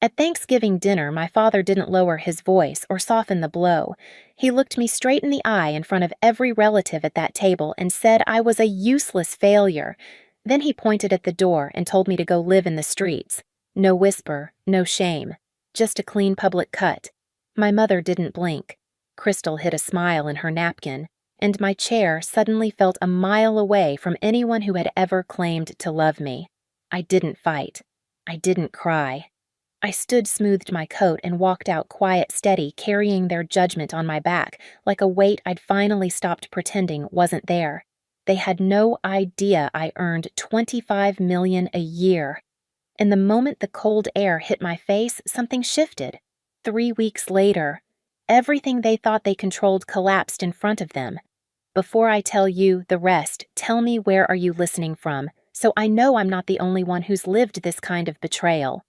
At Thanksgiving dinner, my father didn't lower his voice or soften the blow. He looked me straight in the eye in front of every relative at that table and said I was a useless failure. Then he pointed at the door and told me to go live in the streets. No whisper, no shame, just a clean public cut. My mother didn't blink. Crystal hid a smile in her napkin, and my chair suddenly felt a mile away from anyone who had ever claimed to love me. I didn't fight. I didn't cry. I smoothed my coat and walked out quiet, steady, carrying their judgment on my back, like a weight I'd finally stopped pretending wasn't there. They had no idea I earned $25 million a year. And the moment the cold air hit my face, something shifted. 3 weeks later, everything they thought they controlled collapsed in front of them. Before I tell you the rest, tell me, where are you listening from, so I know I'm not the only one who's lived this kind of betrayal.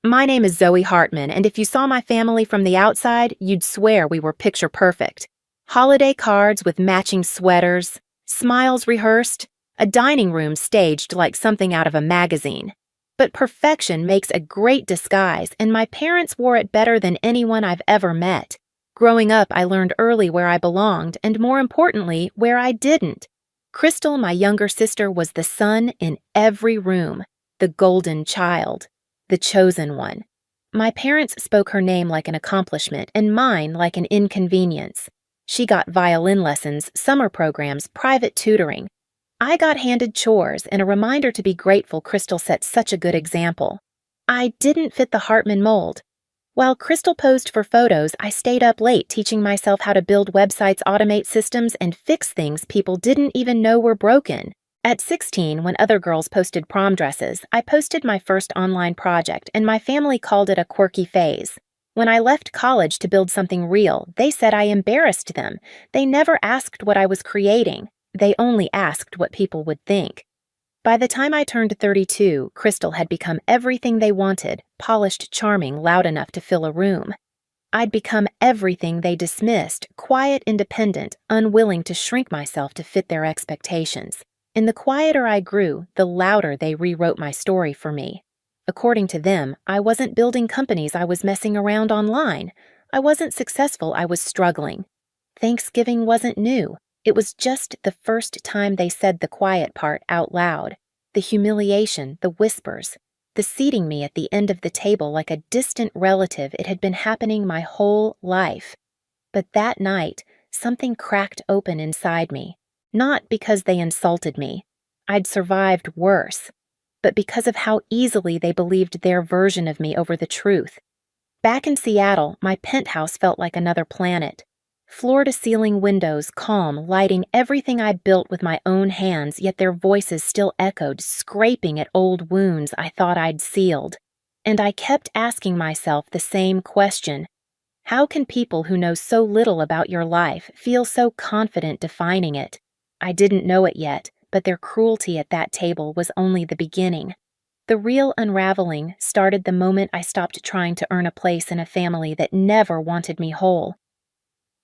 My name is Zoe Hartman, and if you saw my family from the outside, you'd swear we were picture perfect. Holiday cards with matching sweaters, smiles rehearsed, a dining room staged like something out of a magazine. But perfection makes a great disguise, and my parents wore it better than anyone I've ever met. Growing up, I learned early where I belonged, and more importantly, where I didn't. Crystal, my younger sister, was the sun in every room, the golden child. The chosen one. My parents spoke her name like an accomplishment and mine like an inconvenience. She got violin lessons, summer programs, private tutoring. I got handed chores and a reminder to be grateful Crystal set such a good example. I didn't fit the Hartman mold. While Crystal posed for photos, I stayed up late teaching myself how to build websites, automate systems, and fix things people didn't even know were broken. At 16, when other girls posted prom dresses, I posted my first online project, and my family called it a quirky phase. When I left college to build something real, they said I embarrassed them. They never asked what I was creating. They only asked what people would think. By the time I turned 32, Crystal had become everything they wanted, polished, charming, loud enough to fill a room. I'd become everything they dismissed, quiet, independent, unwilling to shrink myself to fit their expectations. And the quieter I grew, the louder they rewrote my story for me. According to them, I wasn't building companies, I was messing around online. I wasn't successful, I was struggling. Thanksgiving wasn't new. It was just the first time they said the quiet part out loud. The humiliation, the whispers, the seating me at the end of the table like a distant relative. It had been happening my whole life. But that night, something cracked open inside me. Not because they insulted me. I'd survived worse. But because of how easily they believed their version of me over the truth. Back in Seattle, my penthouse felt like another planet. Floor-to-ceiling windows, calm, lighting everything I built with my own hands, yet their voices still echoed, scraping at old wounds I thought I'd sealed. And I kept asking myself the same question. How can people who know so little about your life feel so confident defining it? I didn't know it yet, but their cruelty at that table was only the beginning. The real unraveling started the moment I stopped trying to earn a place in a family that never wanted me whole.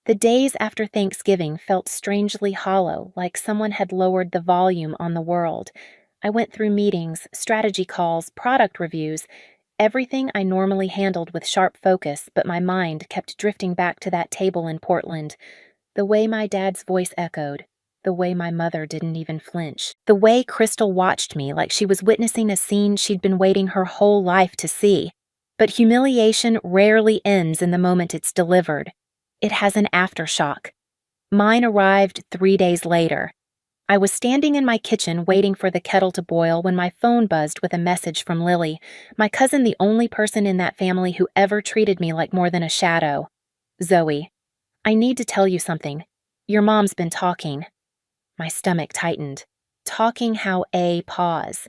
The days after Thanksgiving felt strangely hollow, like someone had lowered the volume on the world. I went through meetings, strategy calls, product reviews, everything I normally handled with sharp focus, but my mind kept drifting back to that table in Portland. The way my dad's voice echoed. The way my mother didn't even flinch. The way Crystal watched me like she was witnessing a scene she'd been waiting her whole life to see. But humiliation rarely ends in the moment it's delivered. It has an aftershock. Mine arrived 3 days later. I was standing in my kitchen waiting for the kettle to boil when my phone buzzed with a message from Lily, my cousin, the only person in that family who ever treated me like more than a shadow. Zoe, I need to tell you something. Your mom's been talking. My stomach tightened. Talking how a pause.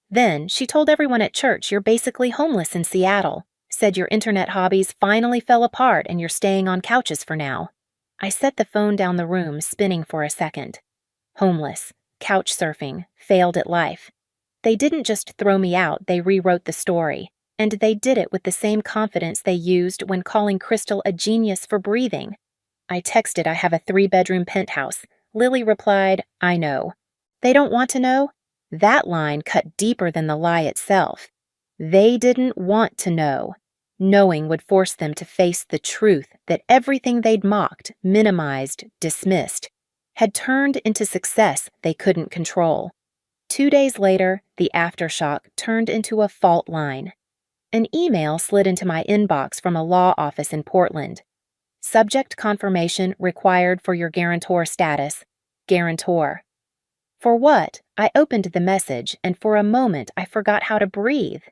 Then she told everyone at church you're basically homeless in Seattle, said your internet hobbies finally fell apart and you're staying on couches for now. I set the phone down the room, spinning for a second. Homeless, couch surfing, failed at life. They didn't just throw me out, they rewrote the story. And they did it with the same confidence they used when calling Crystal a genius for breathing. I texted I have a 3-bedroom penthouse. Lily replied, I know. They don't want to know? That line cut deeper than the lie itself. They didn't want to know. Knowing would force them to face the truth that everything they'd mocked, minimized, dismissed, had turned into success they couldn't control. 2 days later, the aftershock turned into a fault line. An email slid into my inbox from a law office in Portland. Subject confirmation required for your guarantor status. Guarantor. For what? I opened the message, and for a moment I forgot how to breathe.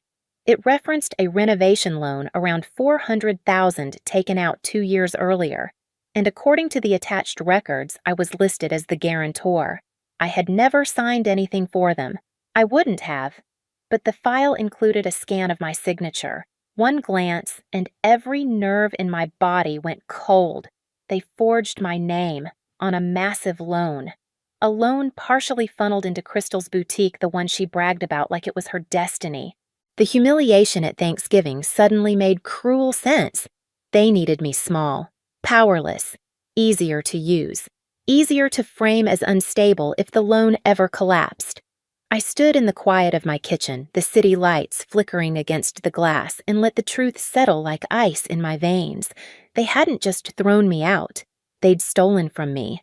It referenced a renovation loan around $400,000 taken out 2 years earlier, and according to the attached records, I was listed as the guarantor. I had never signed anything for them. I wouldn't have. But the file included a scan of my signature. One glance, and every nerve in my body went cold. They forged my name on a massive loan. A loan partially funneled into Crystal's boutique, the one she bragged about like it was her destiny. The humiliation at Thanksgiving suddenly made cruel sense. They needed me small, powerless, easier to use, easier to frame as unstable if the loan ever collapsed. I stood in the quiet of my kitchen, the city lights flickering against the glass, and let the truth settle like ice in my veins. They hadn't just thrown me out. They'd stolen from me.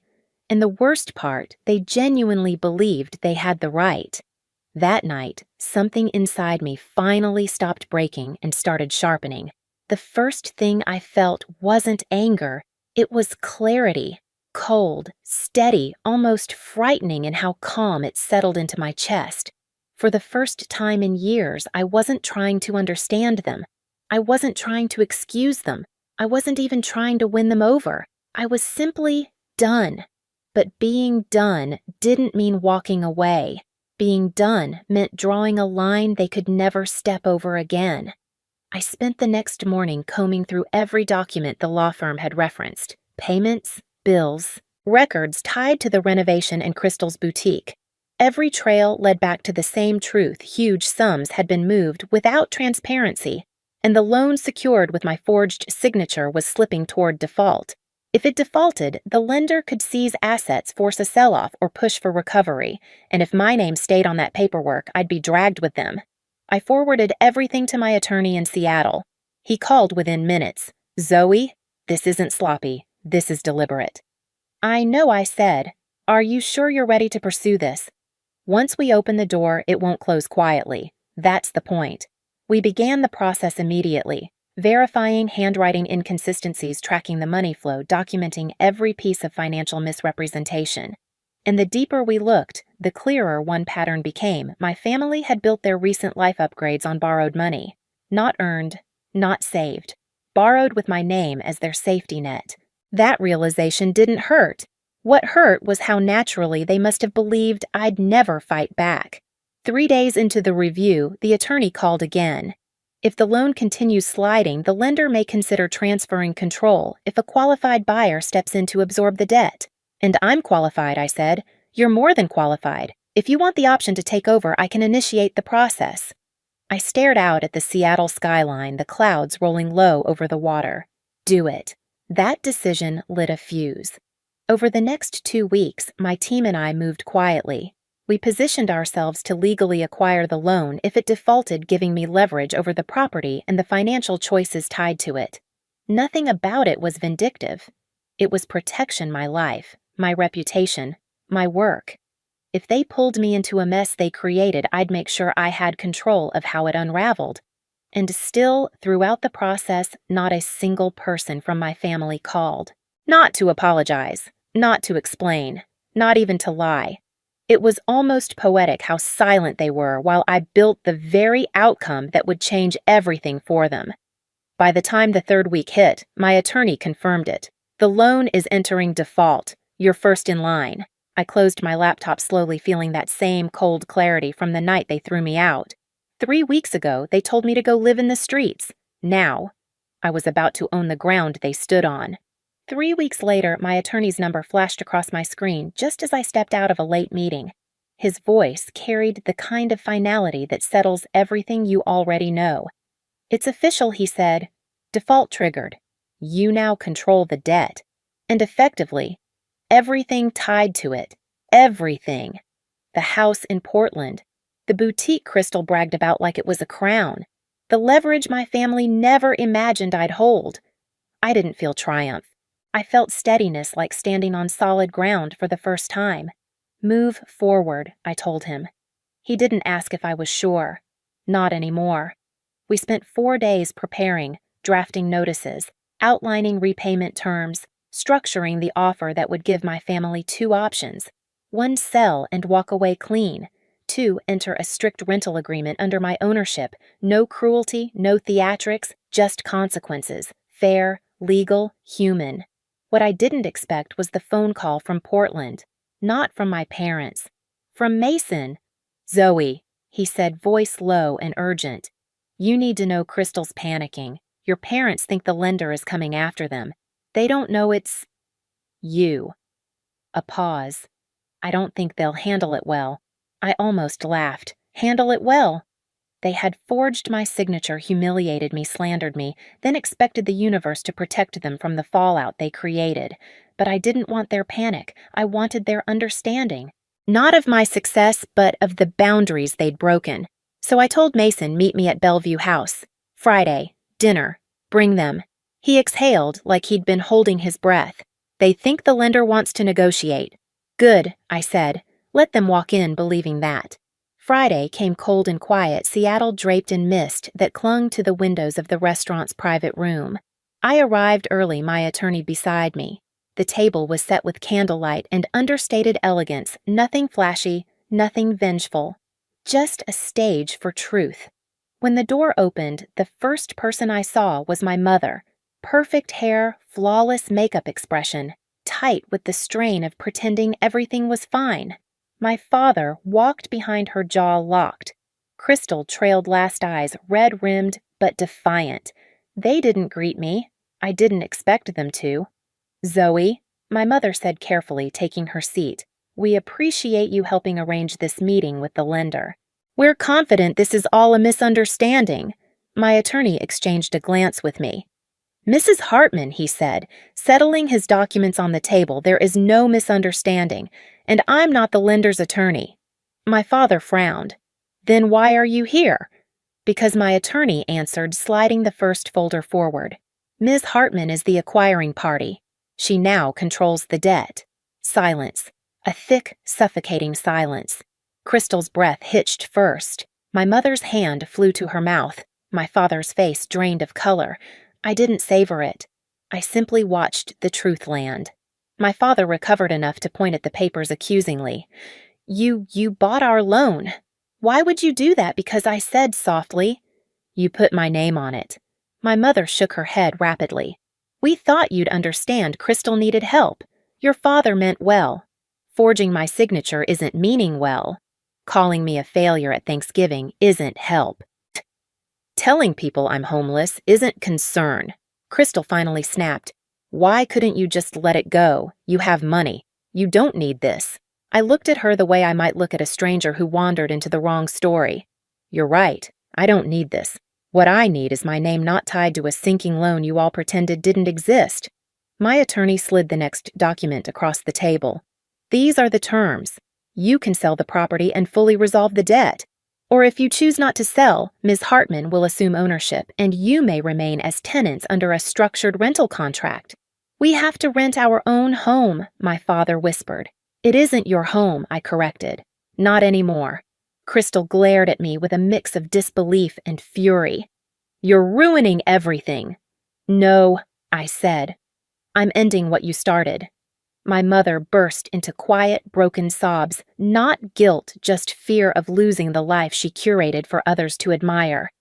And the worst part, they genuinely believed they had the right. That night, something inside me finally stopped breaking and started sharpening. The first thing I felt wasn't anger, it was clarity. Cold, steady, almost frightening in how calm it settled into my chest. For the first time in years, I wasn't trying to understand them. I wasn't trying to excuse them. I wasn't even trying to win them over. I was simply done. But being done didn't mean walking away. Being done meant drawing a line they could never step over again. I spent the next morning combing through every document the law firm had referenced. Payments, bills, records tied to the renovation and Crystal's boutique. Every trail led back to the same truth: huge sums had been moved without transparency, and the loan secured with my forged signature was slipping toward default. If it defaulted, the lender could seize assets, force a sell-off, or push for recovery, and if my name stayed on that paperwork, I'd be dragged with them. I forwarded everything to my attorney in Seattle. He called within minutes. "Zoe, this isn't sloppy. This is deliberate." "I know," I said. "Are you sure you're ready to pursue this?" "Once we open the door, it won't close quietly. That's the point." We began the process immediately, verifying handwriting inconsistencies, tracking the money flow, documenting every piece of financial misrepresentation. And the deeper we looked, the clearer one pattern became. My family had built their recent life upgrades on borrowed money. Not earned, not saved. Borrowed with my name as their safety net. That realization didn't hurt. What hurt was how naturally they must have believed I'd never fight back. 3 days into the review, the attorney called again. If the loan continues sliding, the lender may consider transferring control if a qualified buyer steps in to absorb the debt. "And I'm qualified," I said. "You're more than qualified. If you want the option to take over, I can initiate the process." I stared out at the Seattle skyline, the clouds rolling low over the water. Do it. That decision lit a fuse. Over the next 2 weeks, my team and I moved quietly. We positioned ourselves to legally acquire the loan if it defaulted, giving me leverage over the property and the financial choices tied to it. Nothing about it was vindictive. It was protection: my life, my reputation, my work. If they pulled me into a mess they created, I'd make sure I had control of how it unraveled. And still, throughout the process, not a single person from my family called. Not to apologize, not to explain, not even to lie. It was almost poetic how silent they were while I built the very outcome that would change everything for them. By the time the 3rd week hit, my attorney confirmed it. "The loan is entering default. You're first in line." I closed my laptop slowly, feeling that same cold clarity from the night they threw me out. 3 weeks ago, they told me to go live in the streets. Now, I was about to own the ground they stood on. 3 weeks later, my attorney's number flashed across my screen just as I stepped out of a late meeting. His voice carried the kind of finality that settles everything you already know. "It's official," he said. "Default triggered. You now control the debt. And effectively, everything tied to it. Everything. The house in Portland. The boutique Crystal bragged about like it was a crown. The leverage my family never imagined I'd hold. I didn't feel triumph. I felt steadiness, like standing on solid ground for the first time. Move forward, I told him. He didn't ask if I was sure. Not anymore. We spent 4 days preparing, drafting notices, outlining repayment terms, structuring the offer that would give my family 2 options. 1, sell and walk away clean. 2, enter a strict rental agreement under my ownership. No cruelty, no theatrics, just consequences. Fair, legal, human. What I didn't expect was the phone call from Portland. Not from my parents. From Mason. "Zoe," he said, voice low and urgent. "You need to know Crystal's panicking. Your parents think the lender is coming after them. They don't know it's you." A pause. "I don't think they'll handle it well." I almost laughed. Handle it well? They had forged my signature, humiliated me, slandered me, then expected the universe to protect them from the fallout they created. But I didn't want their panic. I wanted their understanding. Not of my success, but of the boundaries they'd broken. So I told Mason, meet me at Bellevue House. Friday. Dinner. Bring them. He exhaled like he'd been holding his breath. They think the lender wants to negotiate. Good, I said. Let them walk in believing that. Friday came cold and quiet, Seattle draped in mist that clung to the windows of the restaurant's private room. I arrived early, my attorney beside me. The table was set with candlelight and understated elegance, nothing flashy, nothing vengeful. Just a stage for truth. When the door opened, the first person I saw was my mother. Perfect hair, flawless makeup expression, tight with the strain of pretending everything was fine. My father walked behind her jaw locked. Crystal trailed last eyes, red-rimmed but defiant. They didn't greet me. I didn't expect them to. "Zoe," my mother said carefully, taking her seat, "we appreciate you helping arrange this meeting with the lender. We're confident this is all a misunderstanding." My attorney exchanged a glance with me. "Mrs. Hartman," he said, settling his documents on the table, "there is no misunderstanding, and I'm not the lender's attorney." My father frowned. "Then why are you here?" "Because my attorney answered, sliding the first folder forward. Ms. Hartman is the acquiring party. She now controls the debt." Silence. A thick, suffocating silence. Crystal's breath hitched first. My mother's hand flew to her mouth. My father's face drained of color. I didn't savor it. I simply watched the truth land. My father recovered enough to point at the papers accusingly. You bought our loan. Why would you do that?" "Because I said softly." "You put my name on it." My mother shook her head rapidly. "We thought you'd understand Crystal needed help. Your father meant well. Forging my signature isn't meaning well. Calling me a failure at Thanksgiving isn't help. Telling people I'm homeless isn't concern." Crystal finally snapped. "Why couldn't you just let it go? You have money. You don't need this." I looked at her the way I might look at a stranger who wandered into the wrong story. "You're right. I don't need this. What I need is my name not tied to a sinking loan you all pretended didn't exist." My attorney slid the next document across the table. "These are the terms. You can sell the property and fully resolve the debt. Or if you choose not to sell, Ms. Hartman will assume ownership, and you may remain as tenants under a structured rental contract." "We have to rent our own home," my father whispered. "It isn't your home," I corrected. "Not anymore." Crystal glared at me with a mix of disbelief and fury. "You're ruining everything." "No," I said. "I'm ending what you started." My mother burst into quiet, broken sobs, not guilt, just fear of losing the life she curated for others to admire.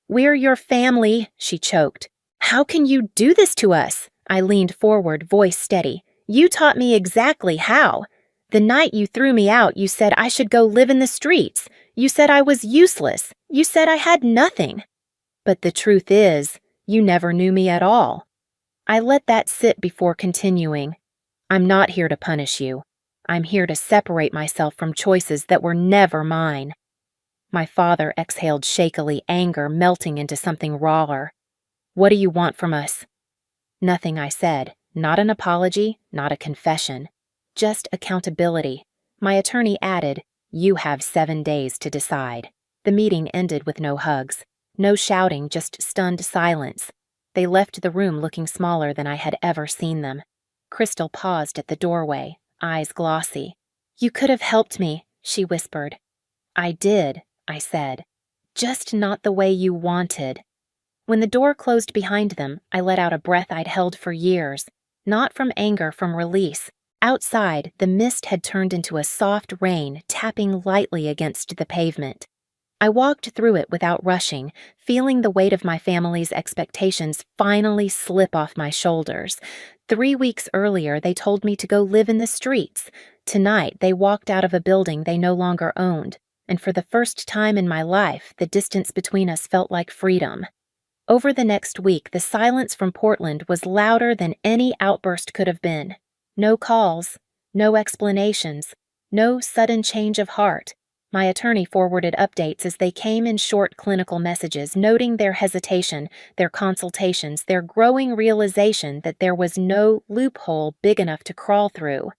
"We're your family," she choked. "How can you do this to us?" I leaned forward, voice steady. "You taught me exactly how. The night you threw me out, you said I should go live in the streets. You said I was useless. You said I had nothing. But the truth is, you never knew me at all." I let that sit before continuing. "I'm not here to punish you. I'm here to separate myself from choices that were never mine." My father exhaled shakily, anger melting into something rawer. "What do you want from us?" Nothing, I said. Not an apology, not a confession. Just accountability. My attorney added, You have 7 days to decide. The meeting ended with no hugs. No shouting, just stunned silence. They left the room looking smaller than I had ever seen them. Crystal paused at the doorway, eyes glossy. You could have helped me, she whispered. I did, I said. Just not the way you wanted. When the door closed behind them, I let out a breath I'd held for years. Not from anger, from release. Outside, the mist had turned into a soft rain, tapping lightly against the pavement. I walked through it without rushing, feeling the weight of my family's expectations finally slip off my shoulders. 3 weeks earlier, they told me to go live in the streets. Tonight, they walked out of a building they no longer owned, and for the first time in my life, the distance between us felt like freedom. Over the next week, the silence from Portland was louder than any outburst could have been. No calls, no explanations, no sudden change of heart. My attorney forwarded updates as they came in short clinical messages, noting their hesitation, their consultations, their growing realization that there was no loophole big enough to crawl through.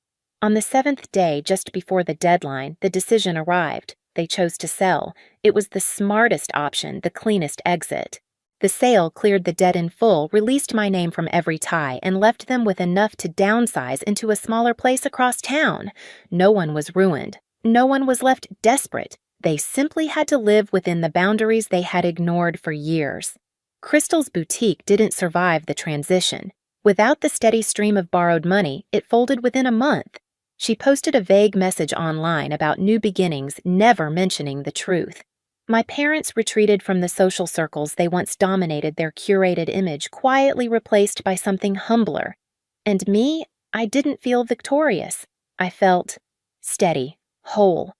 On the 7th day, just before the deadline, the decision arrived. They chose to sell. It was the smartest option, the cleanest exit. The sale cleared the debt in full, released my name from every tie, and left them with enough to downsize into a smaller place across town. No one was ruined. No one was left desperate. They simply had to live within the boundaries they had ignored for years. Crystal's boutique didn't survive the transition. Without the steady stream of borrowed money, it folded within a month. She posted a vague message online about new beginnings, never mentioning the truth. My parents retreated from the social circles they once dominated, their curated image quietly replaced by something humbler. And me, I didn't feel victorious. I felt steady, whole.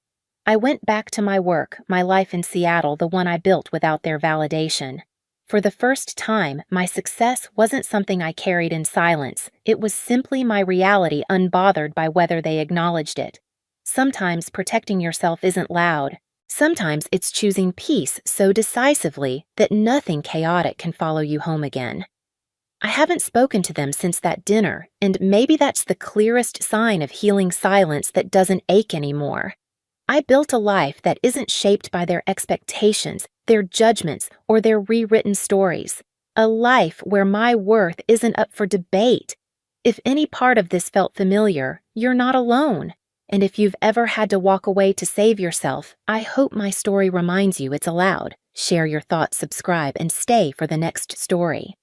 I went back to my work, my life in Seattle, the one I built without their validation. For the first time, my success wasn't something I carried in silence. It was simply my reality, unbothered by whether they acknowledged it. Sometimes protecting yourself isn't loud. Sometimes it's choosing peace so decisively that nothing chaotic can follow you home again. I haven't spoken to them since that dinner, and maybe that's the clearest sign of healing silence that doesn't ache anymore. I built a life that isn't shaped by their expectations, their judgments, or their rewritten stories. A life where my worth isn't up for debate. If any part of this felt familiar, you're not alone. And if you've ever had to walk away to save yourself, I hope my story reminds you it's allowed. Share your thoughts, subscribe, and stay for the next story.